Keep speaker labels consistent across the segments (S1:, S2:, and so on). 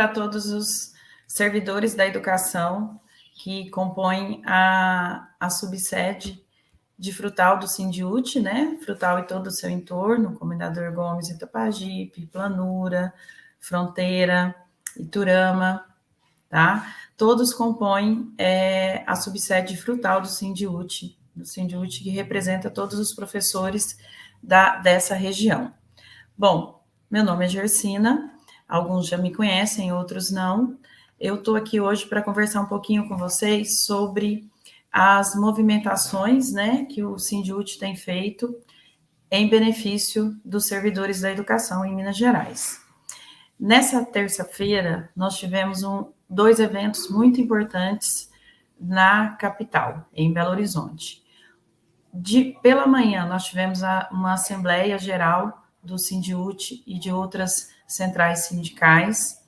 S1: para todos os servidores da educação que compõem a subsede de Frutal do Sindiúti, né? Frutal e todo o seu entorno, Comendador Gomes, Itapajipe, Planura, Fronteira, Iturama, tá? Todos compõem a subsede de Frutal do Sindiúti que representa todos os professores dessa região. Bom, meu nome é Gersina, alguns já me conhecem, outros não. Eu estou aqui hoje para conversar um pouquinho com vocês sobre as movimentações, né, que o Sindiúti tem feito em benefício dos servidores da educação em Minas Gerais. Nessa terça-feira, nós tivemos dois eventos muito importantes na capital, em Belo Horizonte. Pela manhã, nós tivemos uma Assembleia Geral do Sindiúti e de outras centrais sindicais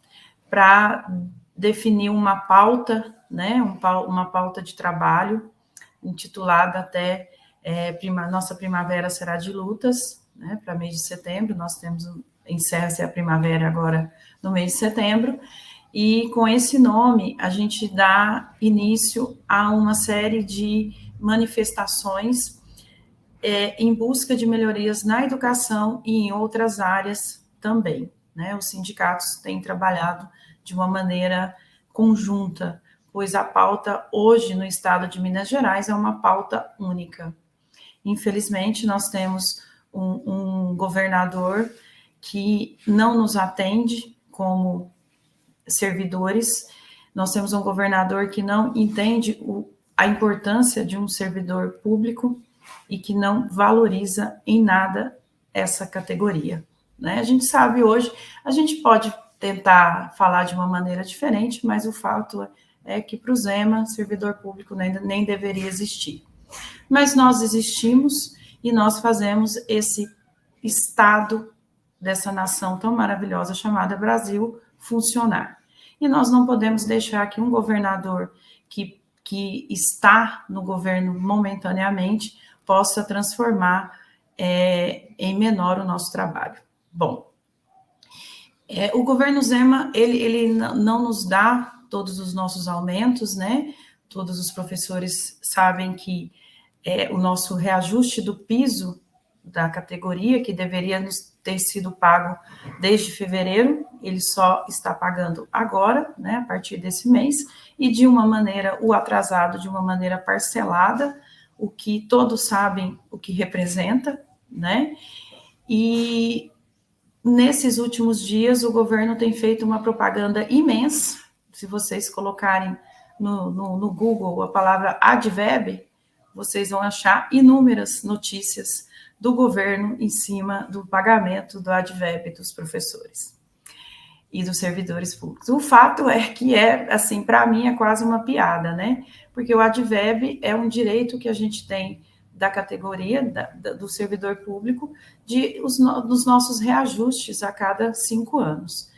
S1: para definir uma pauta, né, uma pauta de trabalho intitulada até Nossa Primavera Será de Lutas, né, para mês de setembro. Nós encerra-se a primavera agora no mês de setembro, e com esse nome a gente dá início a uma série de manifestações em busca de melhorias na educação e em outras áreas também, né? Os sindicatos têm trabalhado de uma maneira conjunta, pois a pauta hoje no estado de Minas Gerais é uma pauta única. Infelizmente, nós temos um governador que não nos atende como servidores, nós temos um governador que não entende a importância de um servidor público e que não valoriza em nada essa categoria, né? A gente sabe hoje, a gente pode tentar falar de uma maneira diferente, mas o fato é que para o Zema, servidor público nem deveria existir. Mas nós existimos e nós fazemos esse Estado dessa nação tão maravilhosa chamada Brasil funcionar. E nós não podemos deixar que um governador que está no governo momentaneamente possa transformar em menor o nosso trabalho. Bom, o governo Zema, ele não nos dá todos os nossos aumentos, né? Todos os professores sabem que o nosso reajuste do piso da categoria, que deveria ter sido pago desde fevereiro, ele só está pagando agora, né, a partir desse mês, e de uma maneira, o atrasado de uma maneira parcelada, o que todos sabem o que representa, né? E nesses últimos dias o governo tem feito uma propaganda imensa. Se vocês colocarem no Google a palavra adverb, vocês vão achar inúmeras notícias do governo em cima do pagamento do adverb dos professores e dos servidores públicos. O fato é que assim, para mim é quase uma piada, né? Porque o adverb é um direito que a gente tem da categoria do servidor público dos nossos reajustes a cada 5 anos.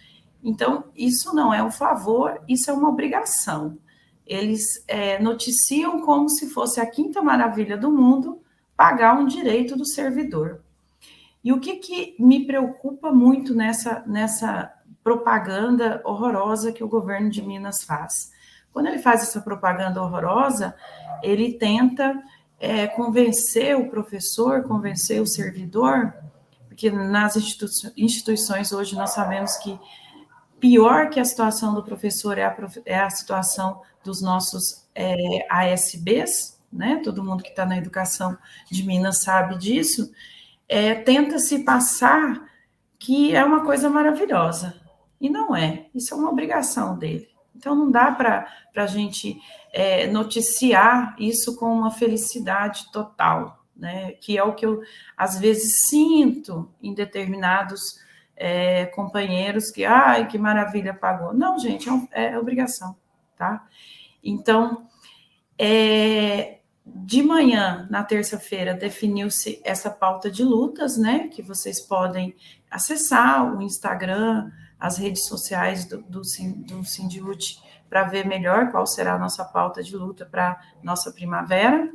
S1: Então, isso não é um favor, isso é uma obrigação. Eles noticiam como se fosse a quinta maravilha do mundo pagar um direito do servidor. E o que me preocupa muito nessa propaganda horrorosa que o governo de Minas faz? Quando ele faz essa propaganda horrorosa, ele tenta convencer o professor, convencer o servidor, porque nas instituições hoje nós sabemos que pior que a situação do professor é a situação dos nossos ASBs, né? Todo mundo que está na educação de Minas sabe disso. Tenta-se passar que é uma coisa maravilhosa. E não é. Isso é uma obrigação dele. Então, não dá para a gente noticiar isso com uma felicidade total, né? Que é o que eu, às vezes, sinto em determinados companheiros que, ai, que maravilha, pagou. Não, gente, é obrigação, tá? Então, de manhã, na terça-feira, definiu-se essa pauta de lutas, né? Que vocês podem acessar o Instagram, as redes sociais do Sindiúti para ver melhor qual será a nossa pauta de luta para nossa primavera.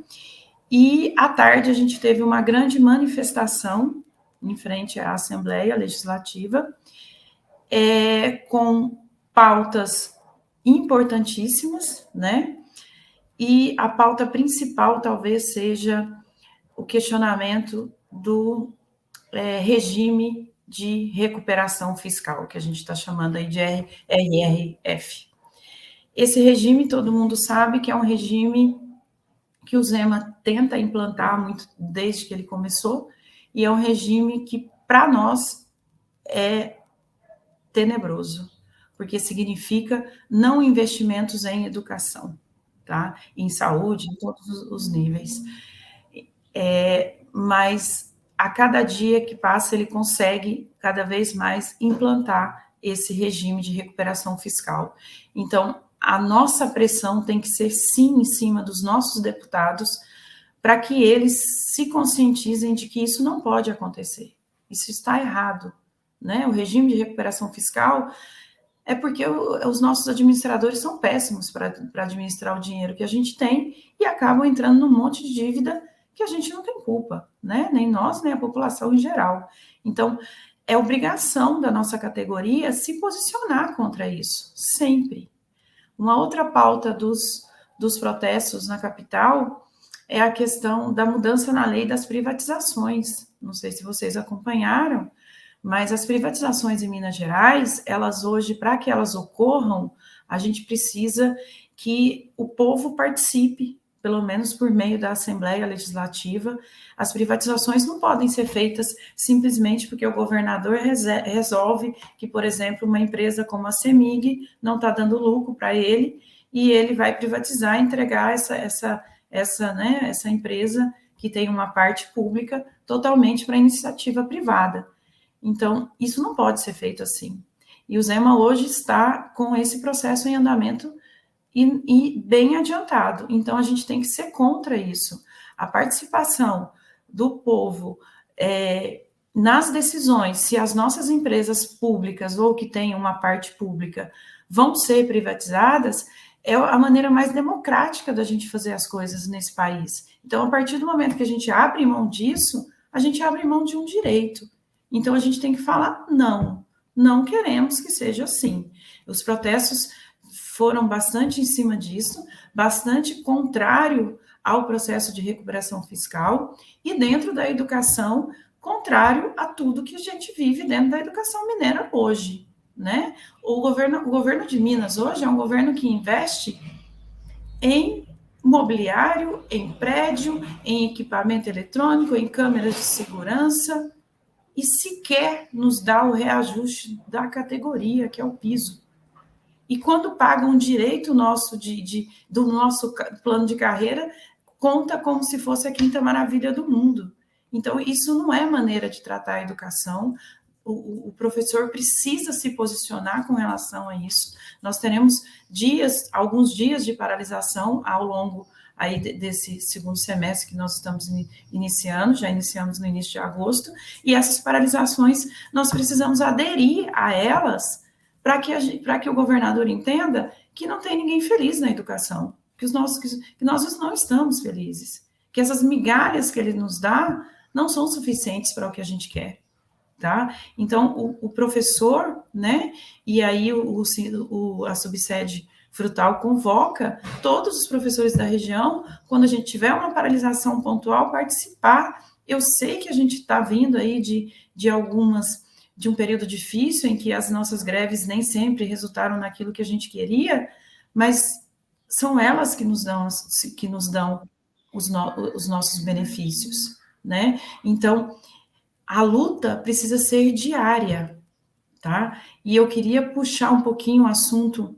S1: E à tarde a gente teve uma grande manifestação em frente à Assembleia Legislativa, com pautas importantíssimas, né? E a pauta principal talvez seja o questionamento do regime de recuperação fiscal, que a gente está chamando aí de RRF. Esse regime, todo mundo sabe que é um regime que o Zema tenta implantar muito desde que ele começou, e é um regime que, para nós, é tenebroso, porque significa não investimentos em educação, tá? Em saúde, em todos os níveis. Mas a cada dia que passa, ele consegue cada vez mais implantar esse regime de recuperação fiscal. Então, a nossa pressão tem que ser, sim, em cima dos nossos deputados, para que eles se conscientizem de que isso não pode acontecer. Isso está errado, né? O regime de recuperação fiscal é porque os nossos administradores são péssimos para administrar o dinheiro que a gente tem e acabam entrando num monte de dívida que a gente não tem culpa, né? Nem nós, nem a população em geral. Então, é obrigação da nossa categoria se posicionar contra isso, sempre. Uma outra pauta dos protestos na capital é a questão da mudança na lei das privatizações. Não sei se vocês acompanharam, mas as privatizações em Minas Gerais, elas hoje, para que elas ocorram, a gente precisa que o povo participe, pelo menos por meio da Assembleia Legislativa. As privatizações não podem ser feitas simplesmente porque o governador resolve que, por exemplo, uma empresa como a CEMIG não está dando lucro para ele e ele vai privatizar e entregar essa empresa que tem uma parte pública totalmente para iniciativa privada. Então, isso não pode ser feito assim. E o Zema hoje está com esse processo em andamento e bem adiantado. Então, a gente tem que ser contra isso. A participação do povo nas decisões, se as nossas empresas públicas ou que têm uma parte pública vão ser privatizadas, é a maneira mais democrática da gente fazer as coisas nesse país. Então, a partir do momento que a gente abre mão disso, a gente abre mão de um direito. Então, a gente tem que falar não queremos que seja assim. Os protestos foram bastante em cima disso, bastante contrário ao processo de recuperação fiscal e dentro da educação, contrário a tudo que a gente vive dentro da educação mineira hoje, né? O governo de Minas hoje é um governo que investe em mobiliário, em prédio, em equipamento eletrônico, em câmeras de segurança, e sequer nos dá o reajuste da categoria, que é o piso. E quando pagam um direito nosso do nosso plano de carreira, conta como se fosse a quinta maravilha do mundo. Então, isso não é maneira de tratar a educação. O professor precisa se posicionar com relação a isso. Nós teremos alguns dias de paralisação ao longo aí desse segundo semestre que nós estamos iniciando, já iniciamos no início de agosto, e essas paralisações, nós precisamos aderir a elas para que o governador entenda que não tem ninguém feliz na educação, que nós não estamos felizes, que essas migalhas que ele nos dá não são suficientes para o que a gente quer. Tá? Então, o professor, né, e aí a subsede Frutal convoca todos os professores da região, quando a gente tiver uma paralisação pontual, participar. Eu sei que a gente está vindo aí de um período difícil, em que as nossas greves nem sempre resultaram naquilo que a gente queria, mas são elas que nos dão os nossos benefícios, né? Então, a luta precisa ser diária, tá? E eu queria puxar um pouquinho o assunto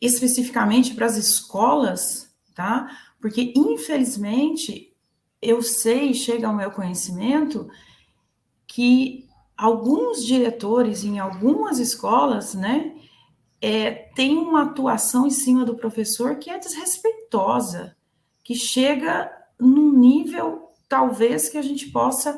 S1: especificamente para as escolas, tá? Porque, infelizmente, eu sei, chega ao meu conhecimento, que alguns diretores em algumas escolas, né, têm uma atuação em cima do professor que é desrespeitosa, que chega num nível, talvez, que a gente possa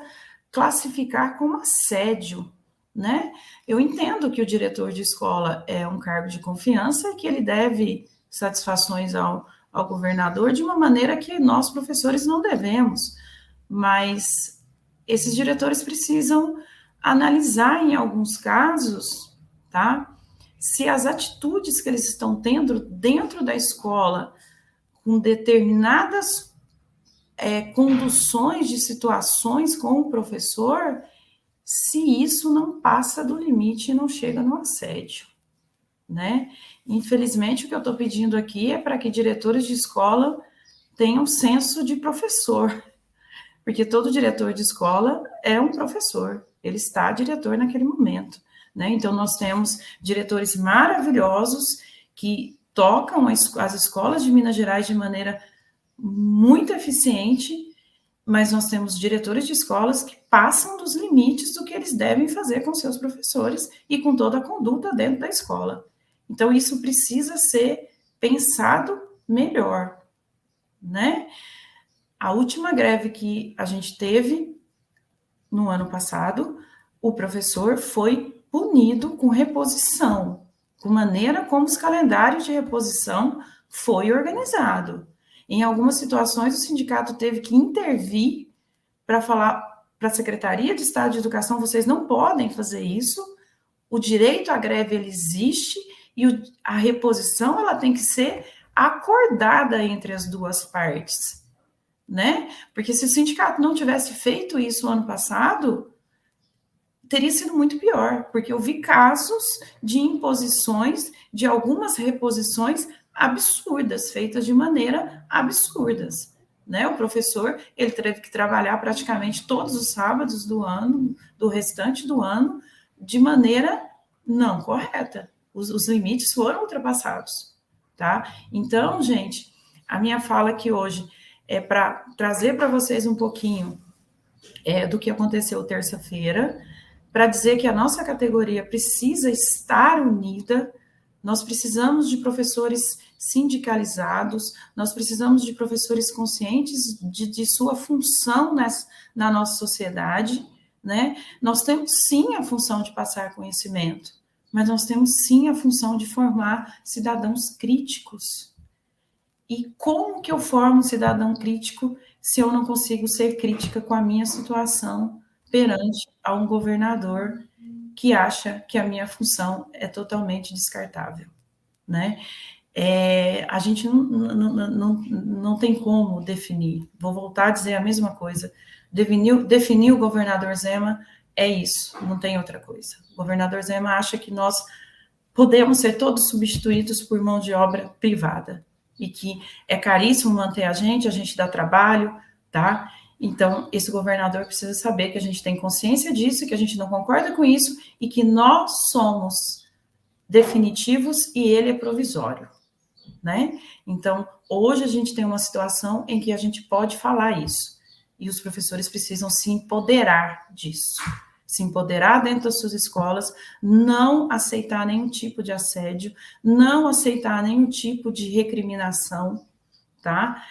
S1: classificar como assédio, né? Eu entendo que o diretor de escola é um cargo de confiança e que ele deve satisfações ao governador de uma maneira que nós, professores, não devemos, mas esses diretores precisam analisar em alguns casos, tá? Se as atitudes que eles estão tendo dentro da escola, com determinadas conduções de situações com o professor, se isso não passa do limite e não chega no assédio, né? Infelizmente, o que eu estou pedindo aqui é para que diretores de escola tenham senso de professor, porque todo diretor de escola é um professor, ele está diretor naquele momento, né? Então, nós temos diretores maravilhosos que tocam as escolas de Minas Gerais de maneira muito eficiente, mas nós temos diretores de escolas que passam dos limites do que eles devem fazer com seus professores e com toda a conduta dentro da escola. Então, isso precisa ser pensado melhor, né? A última greve que a gente teve no ano passado, o professor foi punido com reposição, com maneira como os calendários de reposição foi organizado. Em algumas situações, o sindicato teve que intervir para falar para a Secretaria de Estado de Educação, vocês não podem fazer isso, o direito à greve ele existe e a reposição ela tem que ser acordada entre as duas partes, né? Porque se o sindicato não tivesse feito isso ano passado, teria sido muito pior, porque eu vi casos de imposições, de algumas reposições absurdas, feitas de maneira absurdas, né? O professor, ele teve que trabalhar praticamente todos os sábados do ano, do restante do ano, de maneira não correta. Os limites foram ultrapassados, tá? Então, gente, a minha fala aqui hoje é para trazer para vocês um pouquinho do que aconteceu terça-feira, para dizer que a nossa categoria precisa estar unida, nós precisamos de professores sindicalizados, nós precisamos de professores conscientes de sua função na nossa sociedade, né? Nós temos sim a função de passar conhecimento, mas nós temos sim a função de formar cidadãos críticos. E como que eu formo um cidadão crítico se eu não consigo ser crítica com a minha situação perante a um governador que acha que a minha função é totalmente descartável, né? A gente não tem como definir. Vou voltar a dizer a mesma coisa. Definir o governador Zema é isso, não tem outra coisa. O governador Zema acha que nós podemos ser todos substituídos por mão de obra privada e que é caríssimo manter a gente dá trabalho, tá? Então, esse governador precisa saber que a gente tem consciência disso, que a gente não concorda com isso e que nós somos definitivos e ele é provisório, né? Então, hoje a gente tem uma situação em que a gente pode falar isso e os professores precisam se empoderar disso. Se empoderar dentro das suas escolas, não aceitar nenhum tipo de assédio, não aceitar nenhum tipo de recriminação, tá?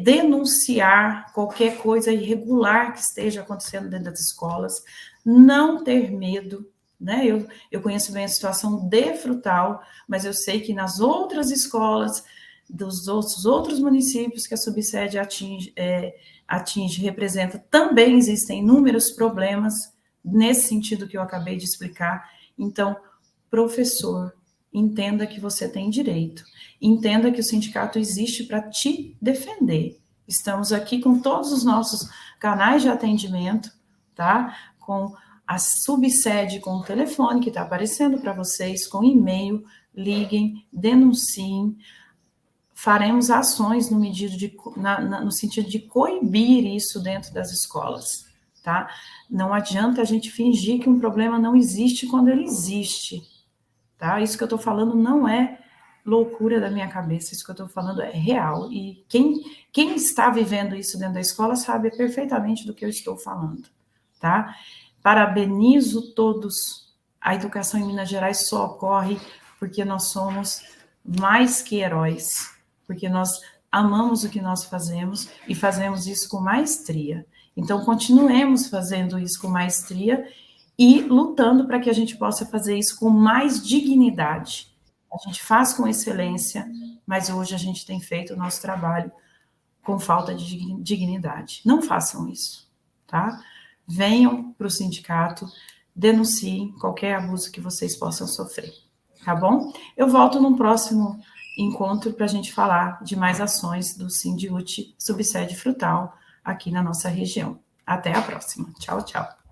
S1: Denunciar qualquer coisa irregular que esteja acontecendo dentro das escolas, não ter medo, né? Eu conheço bem a situação de Frutal, mas eu sei que nas outras escolas, dos outros municípios que a subsede atinge, representa, também existem inúmeros problemas nesse sentido que eu acabei de explicar. Então, professor, entenda que você tem direito. Entenda que o sindicato existe para te defender. Estamos aqui com todos os nossos canais de atendimento, tá? Com a subsede, com o telefone que está aparecendo para vocês, com e-mail, liguem, denunciem. Faremos ações no sentido de coibir isso dentro das escolas, tá? Não adianta a gente fingir que um problema não existe quando ele existe, tá? Isso que eu estou falando não é loucura da minha cabeça, isso que eu estou falando é real. E quem está vivendo isso dentro da escola sabe perfeitamente do que eu estou falando, tá? Parabenizo todos. A educação em Minas Gerais só ocorre porque nós somos mais que heróis, porque nós amamos o que nós fazemos e fazemos isso com maestria. Então, continuemos fazendo isso com maestria e lutando para que a gente possa fazer isso com mais dignidade. A gente faz com excelência, mas hoje a gente tem feito o nosso trabalho com falta de dignidade. Não façam isso, tá? Venham para o sindicato, denunciem qualquer abuso que vocês possam sofrer, tá bom? Eu volto num próximo encontro para a gente falar de mais ações do Sindiúti Subsede Frutal aqui na nossa região. Até a próxima. Tchau, tchau.